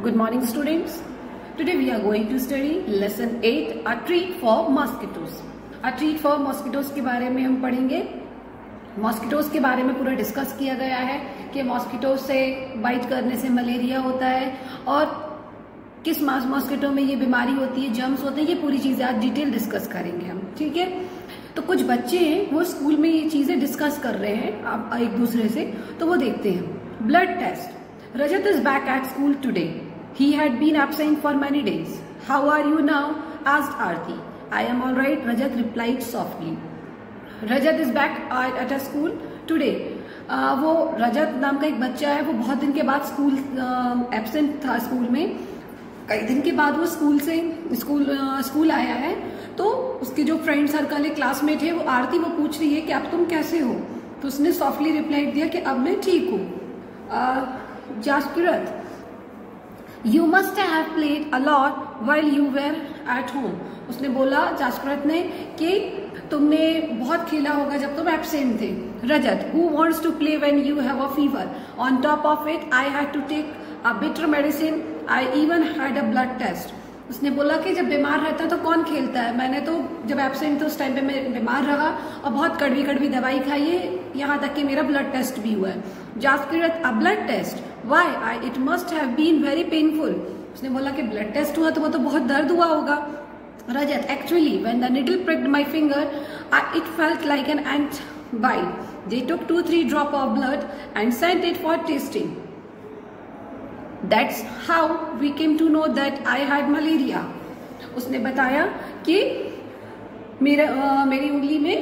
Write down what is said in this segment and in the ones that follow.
Good morning students. Today we are going to study lesson 8 a treat for mosquitoes. A treat for mosquitoes के बारे में हम पढ़ेंगे. Mosquitoes के बारे में पूरा डिस्कस किया गया है कि मॉस्किटो से बाइट करने से मलेरिया होता है और किस मॉस्किटो में ये बीमारी होती है, जर्म्स होते हैं, ये पूरी चीजें आज डिटेल डिस्कस करेंगे हम. ठीक है, तो कुछ बच्चे हैं वो स्कूल में ये चीजें डिस्कस कर रहे हैं अब एक दूसरे से, तो वो देखते हैं. Blood test. Rajat is back at school today. He had been absent for many days. How are you now? asked Aarti. I am all right, Rajat replied softly. Rajat is back at a school today. वो रजत नाम का एक बच्चा है, वो बहुत दिन के बाद एब्सेंट था स्कूल में. कई दिन के बाद वो स्कूल आया है. तो उसके जो फ्रेंड सर्कल है, क्लासमेट है, वो आरती, वो पूछ रही है कि अब तुम कैसे हो. तो उसने सॉफ्टली रिप्लाई दिया कि अब मैं ठीक हूँ. Jaskirat, you must have played a lot while you were at home. उसने बोला जास्किरत ने कि तुमने बहुत खेला होगा जब तुम एब्सेंट थे. रजत, who wants to play when you have a fever? On top of it, I had to take a bitter medicine. I even had a blood test. उसने बोला कि जब बीमार रहता है तो कौन खेलता है. मैंने तो जब एब्सेंट थे उस टाइम पे मैं बीमार रहा और बहुत कड़वी कड़वी दवाई खाई है, यहाँ तक कि मेरा ब्लड टेस्ट भी हुआ है. Jaskirat, a blood test? Why? It must have been very painful. उसने बोला कि ब्लड टेस्ट हुआ तो वो तो बहुत दर्द हुआ होगा. Rajat, actually when the needle pricked my finger, it felt like an ant bite. They took 2-3 drops of blood and sent it for testing. That's how we came to know that I had malaria. उसने बताया कि मेरी उंगली में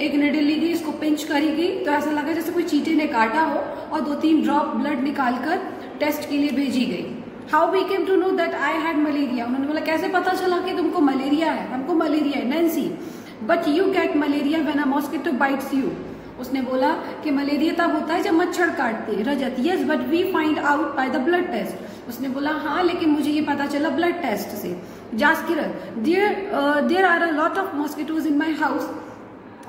एक needle ली गई, इसको pinch करी गई तो ऐसा लगा जैसे कोई चींटी ने काटा हो और 2-3 ड्रॉप ब्लड निकालकर टेस्ट के लिए भेजी गई. How we came to know that I had malaria. उन्होंने बोला कैसे पता चला कि तुमको मलेरिया है. हमको मलेरिया है. Nancy, but you get malaria when a mosquito bytes you. उसने बोला कि मलेरिया तब होता है जब मच्छर काटते हैं. Rajat, yes but we find out by the blood test. उसने बोला हाँ, लेकिन मुझे ये पता चला ब्लड टेस्ट से. Jaskirat, there are a lot of mosquitoes in my house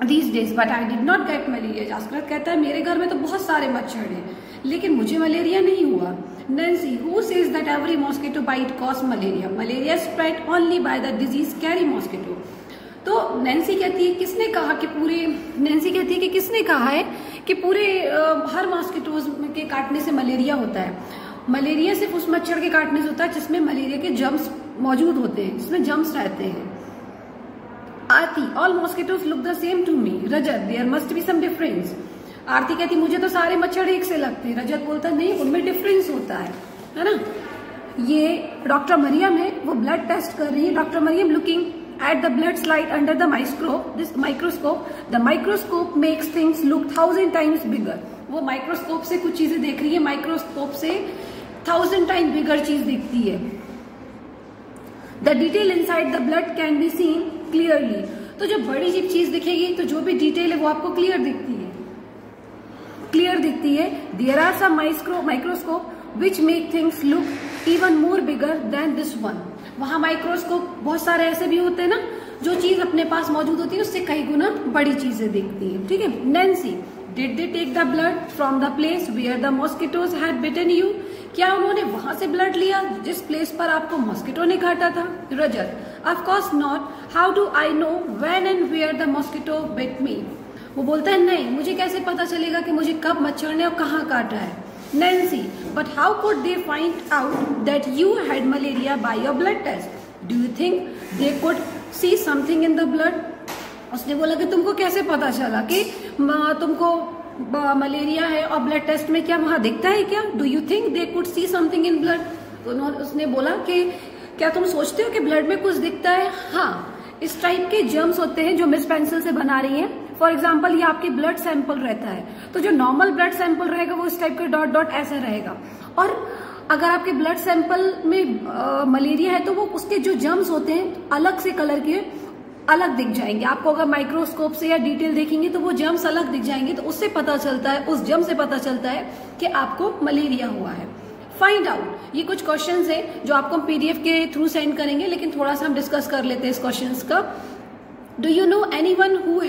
these days but I did not get malaria. Jaskirat कहता है मेरे घर में तो बहुत सारे मच्छर हैं लेकिन मुझे मलेरिया नहीं हुआ. Nancy, who says that every mosquito bite cause malaria? Malaria spread only by the disease carry mosquito. तो नैन्सी कहती है किसने कहा कि पूरे हर मॉस्किटोज के काटने से मलेरिया होता है. मलेरिया सिर्फ उस मच्छर के काटने से होता है जिसमें मलेरिया के जर्म्स मौजूद होते हैं, जिसमें जर्म्स रहते हैं. Aarti, all mosquitoes look the same to me. Rajat, there must be some difference. Aarti कहती मुझे तो सारे मच्छर एक से लगते हैं. रजत बोलता नहीं, उनमें डिफरेंस होता है ना. ये डॉक्टर मरियम है, वो ब्लड टेस्ट कर रही है. Doctor Mariam looking at the blood slide under the microscope. The microscope makes things look 1,000 times bigger. वो माइक्रोस्कोप से कुछ चीजें देख रही है, माइक्रोस्कोप से 1,000 टाइम बिगर चीज दिखती है. The detail inside the blood can be seen clearly. तो जो बड़ी चीज दिखेगी तो जो भी डिटेल है वो आपको क्लियर दिखती है. There are some microscope which make things look even more bigger than this one. वहां माइक्रोस्कोप बहुत सारे ऐसे भी होते हैं ना, जो चीज अपने पास मौजूद होती है उससे कई गुना बड़ी चीजें दिखती है. ठीक है. Nancy, did they take the blood from the place where the mosquitoes had bitten you? क्या उन्होंने वहां से ब्लड लिया जिस प्लेस पर आपको मॉस्किटो ने काटा था? Rajat, of course not. How do I know when and where the mosquito bit me? वो बोलता है नहीं, मुझे कैसे पता चलेगा कि मुझे कब मच्छर ने और कहाँ काटा है. Nancy, but how could they find out that you had malaria by your blood test? Do you think they could see something in the blood? उसने बोला कि तुमको कैसे पता चला कि तुमको मलेरिया है और ब्लड टेस्ट में क्या वहां दिखता है क्या? Do you think they could see something in blood? उसने बोला कि क्या तुम सोचते हो कि ब्लड में कुछ दिखता है? हाँ, इस टाइप के जर्म्स होते हैं जो मिस पेंसिल से बना रही हैं. फॉर एग्जाम्पल ये आपके ब्लड सैंपल रहता है, तो जो नॉर्मल ब्लड सैंपल रहेगा वो इस टाइप के डॉट डॉट ऐसे रहेगा. और अगर आपके ब्लड सैंपल में मलेरिया है तो वो उसके जो जर्म्स होते हैं अलग से कलर के अलग दिख जाएंगे आपको. अगर माइक्रोस्कोप से या डिटेल देखेंगे तो वो जर्म्स अलग दिख जाएंगे, तो उससे पता चलता है, उस जर्म से पता चलता है कि आपको मलेरिया हुआ है. फाइंड आउट, ये कुछ क्वेश्चंस है जो आपको हम पीडीएफ के थ्रू सेंड करेंगे, लेकिन थोड़ा सा हम डिस्कस कर लेते हैं इस क्वेश्चंस का. Do you know anyone who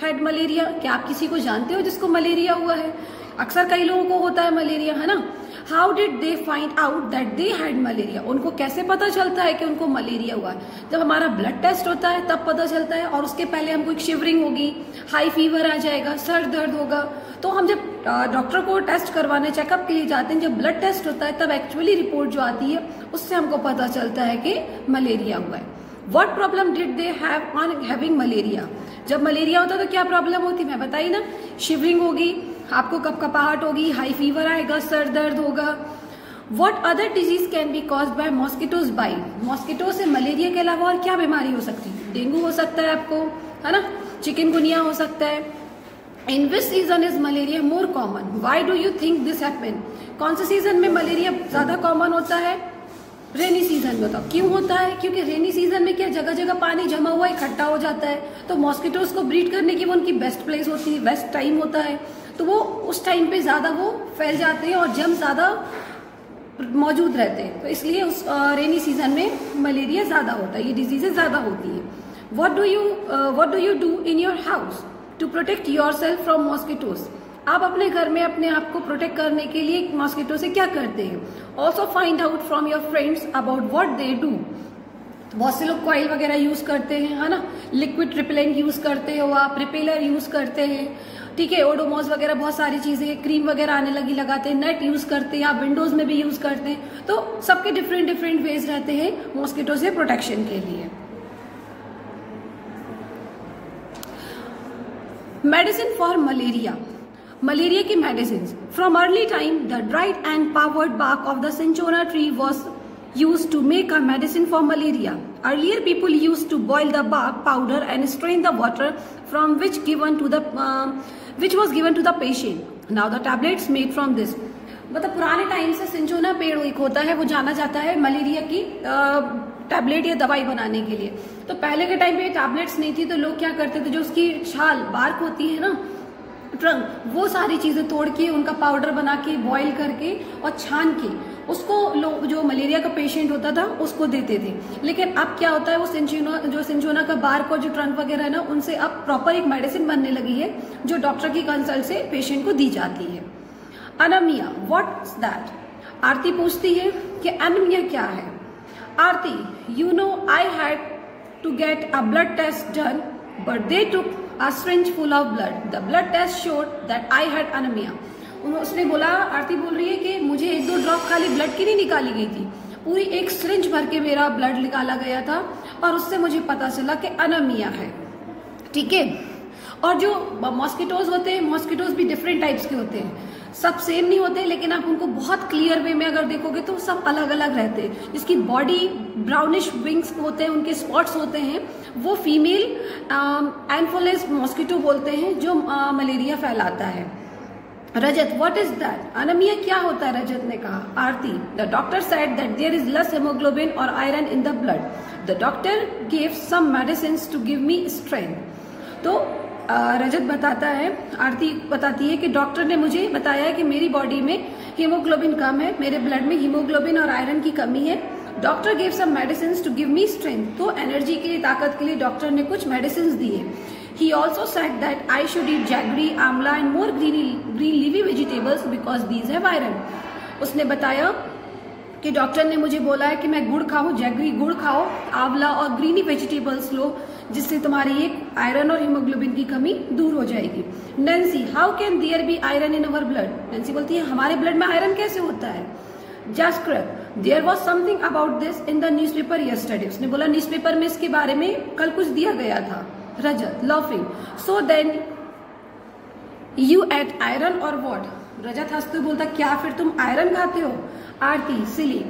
had malaria? क्या आप किसी को जानते हो जिसको मलेरिया हुआ है? अक्सर कई लोगों को होता है मलेरिया, है ना. How did they find out that they had malaria, उनको कैसे पता चलता है कि उनको मलेरिया हुआ है? जब हमारा ब्लड टेस्ट होता है तब पता चलता है, और उसके पहले हमको एक शिवरिंग होगी, हाई फीवर आ जाएगा, सर दर्द होगा। तो हम जब डॉक्टर को टेस्ट करवाने चेकअप के लिए जाते हैं, जब ब्लड टेस्ट होता है तब एक्चुअली रिपोर्ट जो आती है उससे हमको पता चलता है कि मलेरिया हुआ है। What problem did they have on having malaria? जब मलेरिया होता है तो क्या प्रॉब्लम होती है मैं बताई ना, शिवरिंग होगी, आपको कपकपाहट होगी, हाई फीवर आएगा, सर दर्द होगा। What other disease can be caused by mosquitoes bite? Mosquito से मलेरिया के अलावा और क्या बीमारी हो सकती है? डेंगू हो सकता है आपको, है ना, चिकनगुनिया हो सकता है। In which season is malaria more common? Why do you think this happen? कौन से सीजन में मलेरिया ज्यादा कॉमन होता है? रेनी सीजन में। बताओ क्यों होता है? क्योंकि रेनी सीजन में क्या जगह जगह पानी जमा हुआ इकट्ठा हो जाता है, तो मॉस्किटोज को ब्रीड करने की वो उनकी बेस्ट प्लेस होती है, बेस्ट टाइम होता है, तो वो उस टाइम पे ज्यादा वो फैल जाते हैं और जम ज्यादा मौजूद रहते हैं, तो इसलिए उस रेनी सीजन में मलेरिया ज्यादा होता है, ये डिजीजेज ज्यादा होती है। What do you do in your house to protect yourself from mosquitoes? आप अपने घर में अपने आप को प्रोटेक्ट करने के लिए मॉस्किटो से क्या करते हैं? Also find out from your friends about what they do. बहुत से लोग कॉइल वगैरह यूज करते हैं, है ना, लिक्विड रिपेलेंट यूज करते हो आप, रिपेलर यूज करते हैं, ठीक है, ओडोमॉस वगैरह बहुत सारी चीजें, क्रीम वगैरह आने लगी लगाते हैं, नेट यूज करते हैं, आप विंडोज में भी यूज करते हैं, तो सबके डिफरेंट डिफरेंट वेज रहते हैं मॉस्किटो से प्रोटेक्शन के लिए। मेडिसिन फॉर मलेरिया, मलेरिया की medicine. From early time the dried and powered bark of the cinchona tree was used to make a medicine for malaria. Earlier people used to boil the bark powder and strain the water from which was given to the patient. Now the tablets made from this. मतलब पुराने time से सिंचोना पेड़ एक होता है, वो जाना जाता है मलेरिया की टैबलेट या दवाई बनाने के लिए। तो पहले के टाइम पे टैबलेट्स नहीं थी, तो लोग क्या करते थे, जो उसकी छाल बार्क होती है ना, ट्रंक, वो सारी चीजें तोड़ के उनका पाउडर बना के बॉईल करके और छान के उसको लोग, जो मलेरिया का पेशेंट होता था, उसको देते थे। लेकिन अब क्या होता है, वो सिंचोना का बार्क और जो ट्रंक वगैरह है ना, उनसे अब प्रॉपर एक मेडिसिन बनने लगी है जो डॉक्टर की कंसल्ट से पेशेंट को दी जाती है। अनमिया, व्हाट्स दैट? आरती पूछती है कि अनमिया क्या है। Aarti, you know I had to get a blood test done but they took a syringe full of blood. The blood test showed that I had anemia. उसने बोला, आरती बोल रही है कि मुझे 1-2 ड्रॉप खाली ब्लड की नहीं निकाली गई थी, पूरी एक सिरिंज भर के मेरा ब्लड निकाला गया था और उससे मुझे पता चला कि अनेमिया है, ठीक है। और जो मॉस्किटोज होते हैं, मॉस्किटोज भी डिफरेंट टाइप्स के होते हैं, सब सेम नहीं होते, लेकिन आप उनको बहुत क्लियर वे में अगर देखोगे तो सब अलग अलग रहते हैं। जिसकी बॉडी ब्राउनिश विंग्स होते हैं, उनके स्पॉट्स होते हैं, वो फीमेल एन्फोलेस मॉस्किटो बोलते हैं, जो मलेरिया फैलाता है। Rajat, what is that? Anaemia क्या होता है? रजत ने कहा। Aarti, the doctor said that there is less haemoglobin और iron in the blood. The doctor gave some medicines to give me strength. तो रजत बताता है, आरती बताती है कि डॉक्टर ने मुझे बताया है कि मेरी बॉडी में हीमोग्लोबिन कम है, मेरे ब्लड में हीमोग्लोबिन और आयरन की कमी है। Doctor gave some medicines to give me strength. तो एनर्जी के लिए, ताकत के लिए डॉक्टर ने कुछ मेडिसिन दी है। He also said that I should eat jaggery, amla and more green leafy vegetables because these have iron. उसने बताया कि डॉक्टर ने मुझे बोला है कि मैं गुड़ खाऊं, जैगरी गुड़ खाओ, आंवला और ग्रीनी वेजिटेबल्स लो, जिससे तुम्हारी एक आयरन और हीमोग्लोबिन की कमी दूर हो जाएगी। Nancy, how can there be iron in our blood? Nancy बोलती है, हमारे ब्लड में आयरन कैसे होता है? Jaskar, there was something about this in the newspaper yesterday. उसने बोला न्यूज़पेपर में इसके बारे में कल कुछ दिया गया था। Rajat, laughing, so then you ate iron or what? Rajat हंसते बोलता, क्या फिर तुम आयरन खाते हो? Aarti, silly,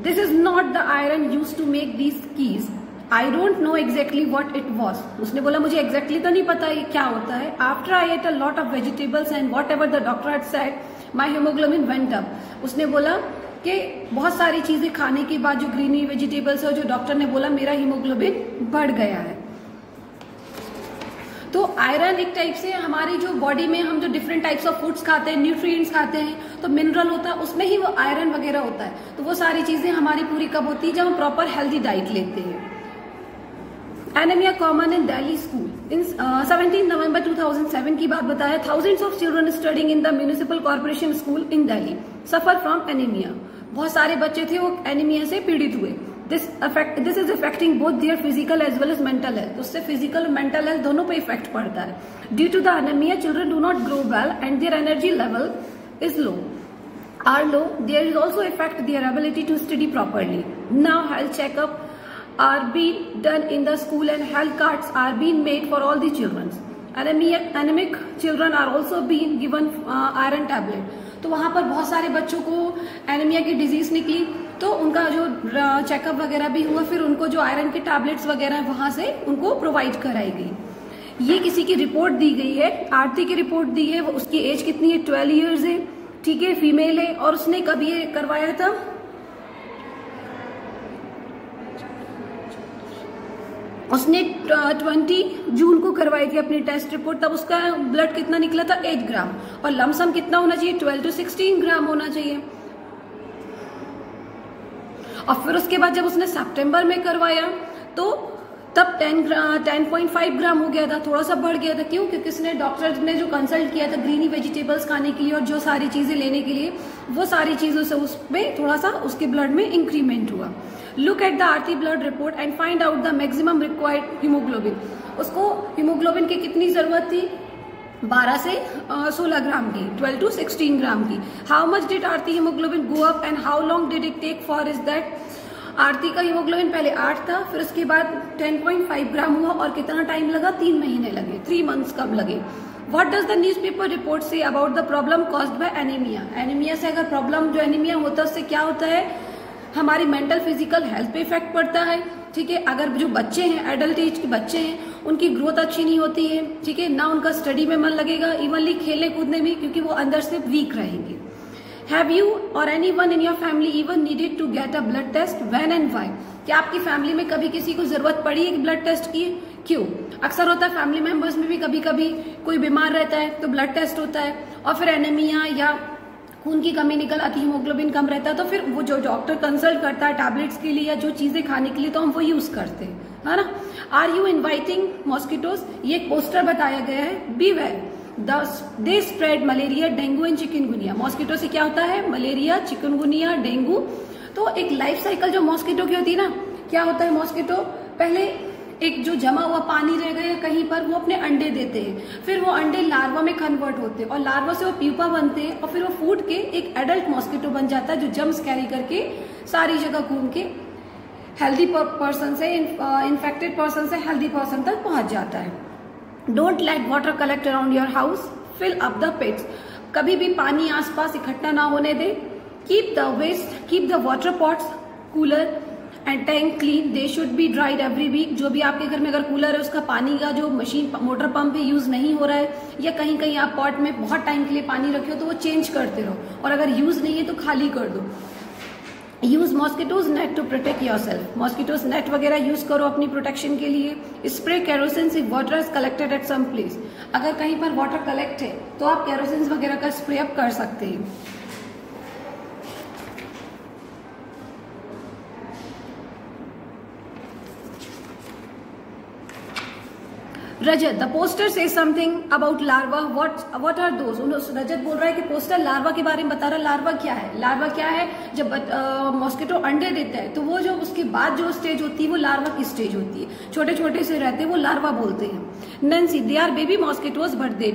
this is not the iron use to make these keys. I don't know exactly what it was. उसने बोला मुझे एग्जैक्टली तो नहीं पता ये क्या होता है। After I at a lot of vegetables and what ever the doctor had said, my haemoglobin went up. उसने बोला कि बहुत सारी चीजें खाने के बाद जो ग्रीनी वेजिटेबल्स है, जो डॉक्टर ने बोला मेरा हीमोग्लोबिन बढ़ गया है। तो आयरन एक टाइप से हमारी जो बॉडी में हम जो डिफरेंट टाइप्स ऑफ फूड्स खाते हैं, न्यूट्रिएंट्स खाते हैं, तो मिनरल होता है, उसमें ही वो आयरन वगैरह होता है। तो वो सारी चीजें हमारी पूरी कब होती है? जब हम प्रॉपर हेल्दी डाइट लेते हैं। Anaemia common in Delhi school in 17 November 2007 की बात बताया। Thousands of children studying in the municipal corporation school in Delhi suffer from anaemia. बहुत सारे बच्चे थे वो एनीमिया से पीड़ित हुए। This is affecting both their physical as well as mental health. उससे फिजिकल और मेंटल हेल्थ दोनों पे इफेक्ट पड़ता है। Due to the anaemia children do not grow well and their energy level is low are low. There is also affect their ability to study properly. Now health checkup are being done in the school and health cards are being made for all the children. Anemic children are also being given iron tablet. तो वहाँ पर बहुत सारे बच्चों को anaemia की disease निकली तो उनका जो चेकअप वगैरह भी हुआ, फिर उनको जो आयरन के टैबलेट्स वगैरह वहां से उनको प्रोवाइड कराई गई। ये किसी की रिपोर्ट दी गई है, आरती की रिपोर्ट दी है। उसकी एज कितनी है? 12 ईयर्स है, ठीक है, फीमेल है। और उसने कब ये करवाया था? उसने 20 जून को करवाई थी अपनी टेस्ट रिपोर्ट। तब उसका ब्लड कितना निकला था? 8 ग्राम। और लमसम कितना होना चाहिए? 12 to 16 ग्राम होना चाहिए। और फिर उसके बाद जब उसने सितंबर में करवाया तो तब 10.5 ग्राम हो गया था, थोड़ा सा बढ़ गया था। क्यों? क्योंकि उसने डॉक्टर ने जो कंसल्ट किया था ग्रीनी वेजिटेबल्स खाने के लिए और जो सारी चीजें लेने के लिए, वो सारी चीजों से उसमें थोड़ा सा उसके ब्लड में इंक्रीमेंट हुआ। Look at the Aarti blood report and find out the maximum required haemoglobin. उसको हीमोग्लोबिन की कितनी जरूरत थी? 12 से 16 ग्राम की, 12 to 16 ग्राम की। How much did Aarti haemoglobin go up and how long did it take for is that? Aarti का haemoglobin पहले 8 था, फिर उसके बाद 10.5 ग्राम हुआ। और कितना टाइम लगा? 3 महीने लगे, 3 मंथ्स कब लगे। What does the newspaper report say about the problem caused by anaemia? Anaemia से अगर प्रॉब्लम जो एनीमिया होता है उससे क्या होता है? हमारी मेंटल फिजिकल हेल्थ पे इफेक्ट पड़ता है, ठीक है। अगर जो बच्चे हैं, एडल्ट एज के बच्चे हैं, उनकी ग्रोथ अच्छी नहीं होती है, ठीक है, ना उनका स्टडी में मन लगेगा, इवनली खेलने कूदने में, क्योंकि वो अंदर से वीक रहेंगे। Have you or anyone in your family even needed to get a blood test? When and why? क्या आपकी फैमिली में कभी किसी को जरूरत पड़ी है ब्लड टेस्ट की? क्यों? अक्सर होता है फैमिली मेंबर्स में भी कभी कभी कोई बीमार रहता है तो ब्लड टेस्ट होता है, और फिर एनीमिया या खून की कमी निकल आती है, हीमोग्लोबिन कम रहता है, तो फिर वो जो डॉक्टर कंसल्ट करता है टैबलेट्स के लिए या जो चीजें खाने के लिए, तो हम वो यूज करते हैं, है ना। Are you inviting mosquitoes? ये एक पोस्टर बताया गया है। Beware they spread malaria, dengue and chikungunya. Mosquito से क्या होता है? Malaria, chikungunya, dengue. तो एक लाइफ साइकिल जो मॉस्किटो की होती है ना, क्या होता है? मॉस्किटो पहले एक जो जमा हुआ पानी रह गया कहीं पर, वो अपने अंडे देते हैं, फिर वो अंडे लार्वा में कन्वर्ट होते हैं और लार्वा से वो प्यूपा बनते हैं, और फिर वो फूट के एक एडल्ट मॉस्किटो बन जाता है जो जम्स कैरी करके सारी जगह घूम के हेल्दी पर्सन से इन्फेक्टेड पर्सन से हेल्दी पर्सन तक पहुंच जाता है। Don't let water collect around your house, fill up the pits. कभी भी पानी आसपास इकट्ठा ना होने दे। Keep the water pots, cooler and tank clean, they should be dried every week. जो भी आपके घर में अगर कूलर है उसका पानी का जो मशीन मोटर पंप है यूज नहीं हो रहा है, या कहीं कहीं आप पॉट में बहुत टाइम के लिए पानी रखे हो तो वो चेंज करते रहो, और अगर यूज नहीं है तो खाली कर दो। Use mosquitoes net to protect yourself. Mosquitoes net वगैरह यूज करो अपनी प्रोटेक्शन के लिए। Spray kerosene if water is collected at some place. अगर कहीं पर वाटर कलेक्ट है तो आप केरोसिन वगैरह का स्प्रे अप कर सकते हैं। रजत, द पोस्टर से something about larva, what are those. Rajat बोल रहा है कि पोस्टर लार्वा के बारे में बता रहा है। लार्वा क्या है? लार्वा क्या है? जब मॉस्किटो अंडे देता है तो वो जो उसके बाद जो स्टेज होती है वो लार्वा की स्टेज होती है, छोटे छोटे से रहते हैं, वो लार्वा बोलते हैं। Nancy, they are baby mosquitoes but they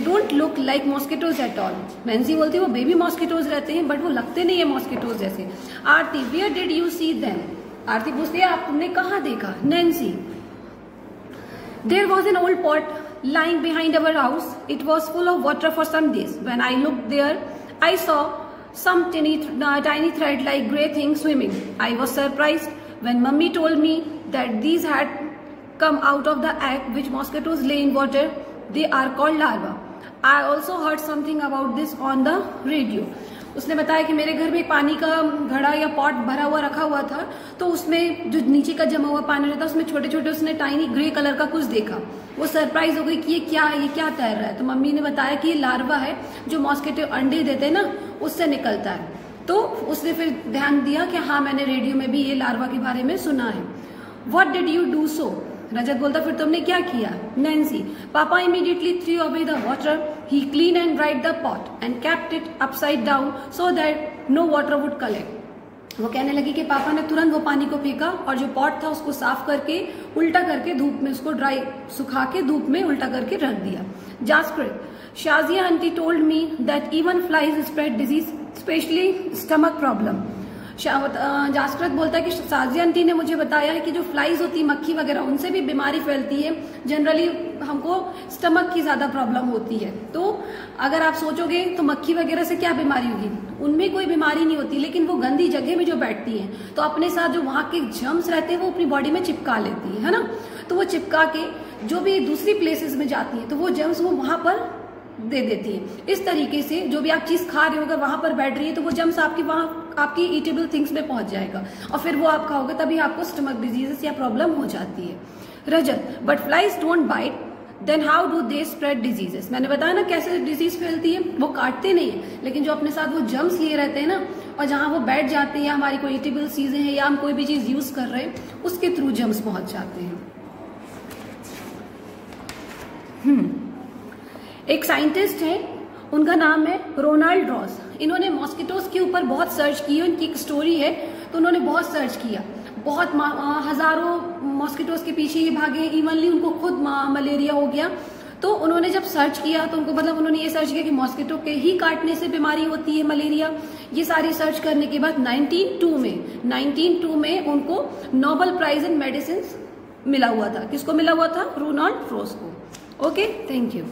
don't look like mosquitoes at all. Nancy बोलती है वो बेबी मॉस्किटोज रहते हैं बट वो लगते नहीं है मॉस्किटोज जैसे। Aarti, where did you see them? Aarti पूछती है आपने कहाँ देखा? Nancy, there was an old pot lying behind our house. It was full of water for some days. When I looked there, I saw some tiny thread-like grey things swimming. I was surprised when Mummy told me that these had come out of the egg which mosquitoes lay in water. They are called larvae. I also heard something about this on the radio. उसने बताया कि मेरे घर में पानी का घड़ा या पॉट भरा हुआ रखा हुआ था, तो उसमें जो नीचे का जमा हुआ पानी रहता उसमें छोटे छोटे उसने टाइनी ग्रे कलर का कुछ देखा। वो सरप्राइज हो गई कि ये क्या तैर रहा है। तो मम्मी ने बताया कि ये लार्वा है जो मॉस्किटो अंडे देते हैं ना, उससे निकलता है। तो उसने फिर ध्यान दिया कि हाँ मैंने रेडियो में भी ये लार्वा के बारे में सुना है। What did you do so? Rajat बोलता फिर तुमने क्या किया? Nancy, papa immediately threw away the water, he clean and dried the pot and kept it upside down so that no water would collect. वो कहने लगी कि पापा ने तुरंत वो पानी को फेंका और जो पॉट था उसको साफ करके उल्टा करके धूप में उसको ड्राई सुखा के धूप में उल्टा करके रख दिया। Jaskrit, Shazia aunty told me that even flies spread disease specially stomach problem. Jaskrit बोलता है कि शाजिया आंटी ने मुझे बताया है कि जो फ्लाइज होती है, मक्खी वगैरह, उनसे भी बीमारी फैलती है। जनरली हमको स्टमक की ज्यादा प्रॉब्लम होती है। तो अगर आप सोचोगे तो मक्खी वगैरह से क्या बीमारी होगी, उनमें कोई बीमारी नहीं होती, लेकिन वो गंदी जगह में जो बैठती हैं तो अपने साथ जो वहां के जर्म्स रहते हैं वो अपनी बॉडी में चिपका लेती है ना। तो वो चिपका के जो भी दूसरी प्लेसेस में जाती है तो वो जर्म्स वो वहां पर दे देती है। इस तरीके से जो भी आप चीज खा रहे हो अगर वहां पर बैठ रही है तो वो जर्म्स आपकी वहां आपकी ईटेबल थिंग्स में पहुंच जाएगा और फिर वो आप खाओगे, तभी आपको स्टमक डिजीजेस या प्रॉब्लम हो जाती है। Rajat, but flies don't bite, then how do they spread diseases? मैंने बताया ना कैसे डिजीज फैलती है, वो काटते नहीं है लेकिन जो अपने साथ वो जर्म्स लिए रहते हैं ना, और जहां वो बैठ जाते हैं, हमारी कोई ईटेबल चीजें हैं या हम कोई भी चीज यूज कर रहे हैं उसके थ्रू जर्म्स पहुंच जाते हैं। एक साइंटिस्ट है, उनका नाम है रोनाल्ड रॉस। इन्होंने मॉस्किटोज के ऊपर बहुत सर्च की, उनकी एक स्टोरी है तो उन्होंने बहुत सर्च किया, बहुत हजारों मॉस्किटोज के पीछे ये भागे, इवनली उनको खुद मलेरिया हो गया। तो उन्होंने जब सर्च किया तो उनको मतलब उन्होंने ये सर्च किया कि मॉस्किटो के ही काटने से बीमारी होती है मलेरिया। ये सारी सर्च करने के बाद 1902 में उनको नोबेल प्राइज इन मेडिसिन मिला हुआ था। किसको मिला हुआ था? रोनाल्ड रॉस को। Okay, thank you.